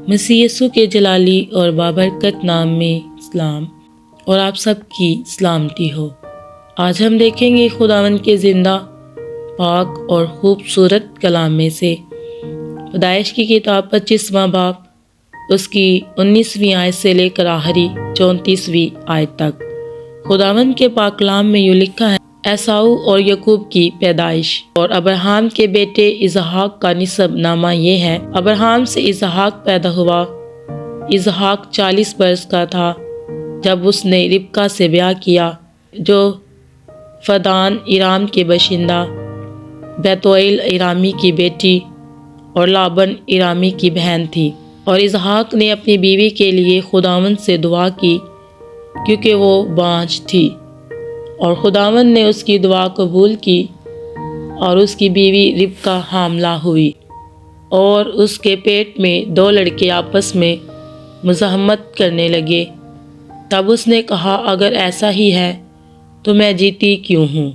مسیح یسوع کے جلالی اور بابرکت نام میں سلام اور آپ سب کی سلامتی ہو۔ آج ہم دیکھیں گے خداوند کے زندہ، پاک اور خوبصورت کلام میں سے پیدائش کی کتاب 25واں باب، اس کی 19ویں آیت سے لے کر آخری 34ویں آیت تک۔ خداوند کے پاک کلام میں یوں لکھا ہے: عیساؤ اور یعقوب کی پیدائش اور ابراہیم کے بیٹے اسحاق کا نسب نامہ یہ ہے۔ ابراہیم سے اسحاق پیدا ہوا۔ اسحاق 40 برس کا تھا جب اس نے ربکہ سے بیاہ کیا، جو فدان ایرام کے باشندہ، بیتوئیل ایرامی کی بیٹی اور لابن ایرامی کی بہن تھی۔ اور اسحاق نے اپنی بیوی کے لیے خداوند سے دعا کی کیونکہ وہ بانجھ تھی، اور خداوند نے اس کی دعا قبول کی اور اس کی بیوی ربکہ حاملہ ہوئی، اور اس کے پیٹ میں 2 لڑکے آپس میں مزاحمت کرنے لگے۔ تب اس نے کہا، اگر ایسا ہی ہے تو میں جیتی کیوں ہوں؟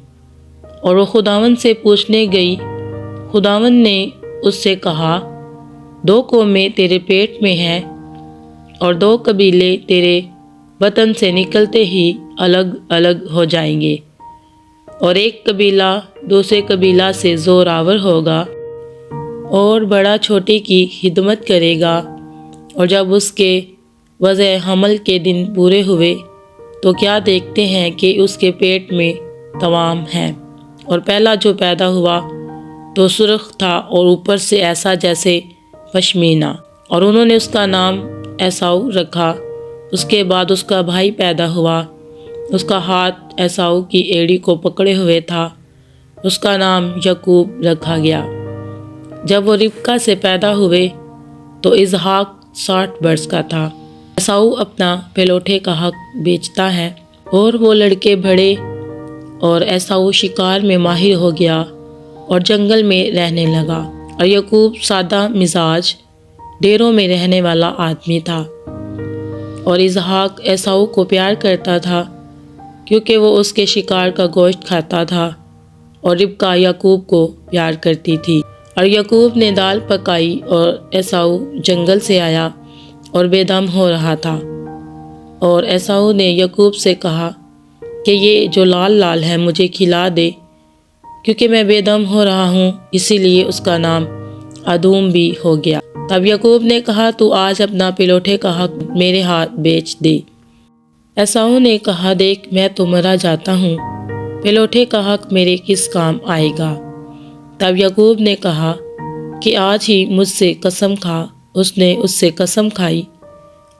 اور وہ خداوند سے پوچھنے گئی۔ خداوند نے اس سے کہا، 2 قومیں تیرے پیٹ میں ہیں اور 2 قبیلے تیرے بطن سے نکلتے ہی الگ الگ ہو جائیں گے، اور ایک قبیلہ دوسرے قبیلہ سے زور آور ہوگا اور بڑا چھوٹے کی خدمت کرے گا۔ اور جب اس کے وضع حمل کے دن پورے ہوئے تو کیا دیکھتے ہیں کہ اس کے پیٹ میں توام ہے، اور پہلا جو پیدا ہوا تو سرخ تھا اور اوپر سے ایسا جیسے پشمینہ، اور انہوں نے اس کا نام عیساؤ رکھا۔ اس کے بعد اس کا بھائی پیدا ہوا، اس کا ہاتھ عیساؤ کی ایڑی کو پکڑے ہوئے تھا، اس کا نام یعقوب رکھا گیا۔ جب وہ ربکہ سے پیدا ہوئے تو اسحاق 60 برس کا تھا۔ عیساؤ اپنا پلوٹے کا حق بیچتا ہے، اور وہ لڑکے بڑھے، اور عیساؤ شکار میں ماہر ہو گیا اور جنگل میں رہنے لگا، اور یعقوب سادہ مزاج ڈیروں میں رہنے والا آدمی تھا۔ اور اسحاق عیساؤ کو پیار کرتا تھا کیونکہ وہ اس کے شکار کا گوشت کھاتا تھا، اور ربکہ یعقوب کو پیار کرتی تھی۔ اور یعقوب نے دال پکائی، اور عیساؤ جنگل سے آیا اور بے دم ہو رہا تھا، اور عیساؤ نے یعقوب سے کہا کہ یہ جو لال لال ہے مجھے کھلا دے، کیونکہ میں بے دم ہو رہا ہوں۔ اسی لیے اس کا نام ادوم بھی ہو گیا۔ تب یعقوب نے کہا، تو آج اپنا پلوٹے کا حق میرے ہاتھ بیچ دے۔ عیساؤ نے کہا، دیکھ میں تو مرا جاتا ہوں، پلوٹے کا حق میرے کس کام آئے گا؟ تب یعقوب نے کہا کہ آج ہی مجھ سے قسم کھا۔ اس نے اس سے قسم کھائی،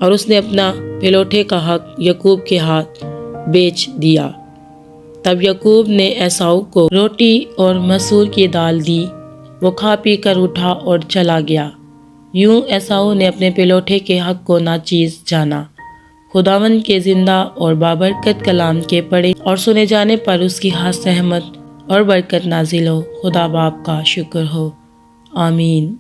اور اس نے اپنا پلوٹے کا حق یعقوب کے ہاتھ بیچ دیا۔ تب یعقوب نے عیساؤ کو روٹی اور مسور کی دال دی، وہ کھا پی کر اٹھا اور چلا گیا۔ یوں عیساؤ نے اپنے پلوٹے کے حق کو ناچیز جانا۔ خداوند کے زندہ اور بابرکت کلام کے پڑھے اور سنے جانے پر اس کی خاص رحمت اور برکت نازل ہو۔ خدا باپ کا شکر ہو، آمین۔